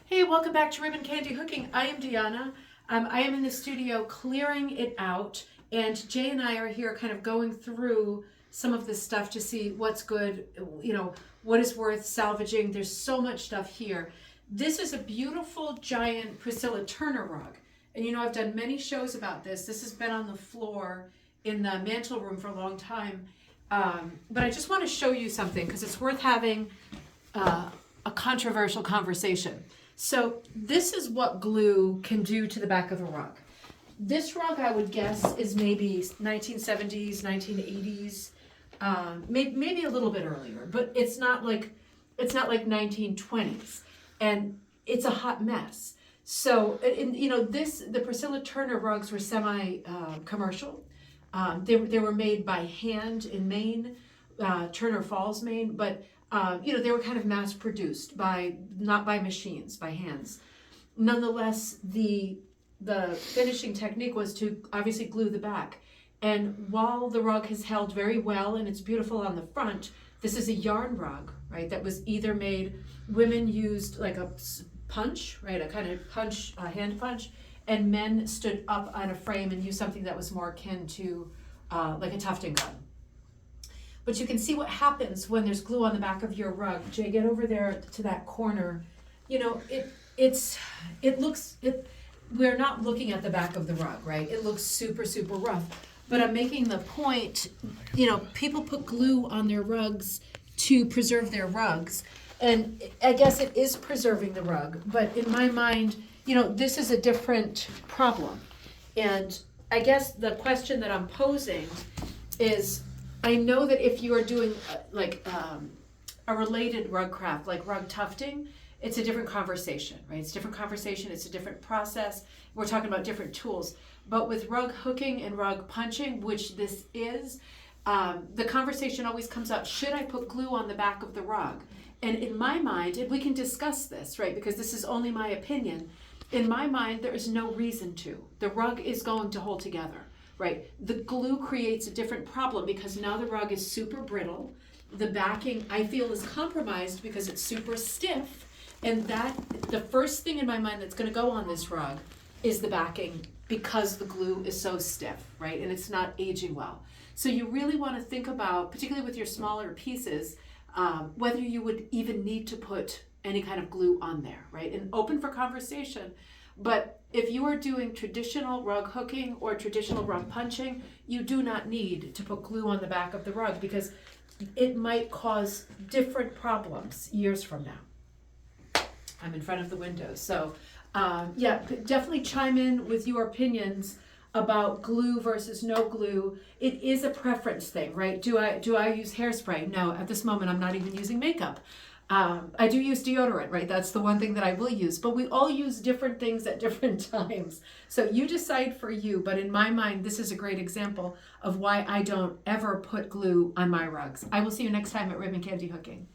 Hey, welcome back to Ribbon Candy Hooking. I am Deanna. I am in the studio clearing it out, and Jay and I are here kind of going through some of this stuff to see what's good, what is worth salvaging. There's so much stuff here. This is a beautiful giant Priscilla Turner rug. And I've done many shows about this. This has been on the floor in the mantle room for a long time. But I just want to show you something because it's worth having a controversial conversation. So this is what glue can do to the back of a rug. This rug, I would guess, is maybe 1970s, 1980s, maybe a little bit earlier, but it's not like 1920s, and it's a hot mess. So, the Priscilla Turner rugs were semi-commercial. They were made by hand in Maine, Turner Falls, Maine, but they were kind of mass produced not by machines, by hands. Nonetheless, the finishing technique was to obviously glue the back. And while the rug has held very well and it's beautiful on the front, this is a yarn rug, right? That was either women used like a punch, right? A kind of punch, a hand punch, and men stood up on a frame and used something that was more akin to like a tufting gun. But you can see what happens when there's glue on the back of your rug. Jay, get over there to that corner. We're not looking at the back of the rug, right? It looks super, super rough. But I'm making the point, people put glue on their rugs to preserve their rugs. And I guess it is preserving the rug. But in my mind, this is a different problem. And I guess the question that I'm posing is, I know that if you are doing a related rug craft, like rug tufting, it's a different conversation, right? It's a different conversation, it's a different process. We're talking about different tools. But with rug hooking and rug punching, which this is, the conversation always comes up, should I put glue on the back of the rug? And in my mind, and we can discuss this, right? Because this is only my opinion. In my mind, there is no reason to. The rug is going to hold together. Right, the glue creates a different problem because now the rug is super brittle. The backing, I feel, is compromised because it's super stiff, and the first thing in my mind that's going to go on this rug is the backing because the glue is so stiff, right, and it's not aging well. So you really want to think about, particularly with your smaller pieces, whether you would even need to put any kind of glue on there, right, and open for conversation. But if you are doing traditional rug hooking or traditional rug punching, you do not need to put glue on the back of the rug because it might cause different problems years from now. I'm in front of the window. So definitely chime in with your opinions about glue versus no glue. It is a preference thing, right? Do I use hairspray? No, at this moment I'm not even using makeup. I do use deodorant, right? That's the one thing that I will use, but we all use different things at different times. So you decide for you, but in my mind, this is a great example of why I don't ever put glue on my rugs. I will see you next time at Ribbon Candy Hooking.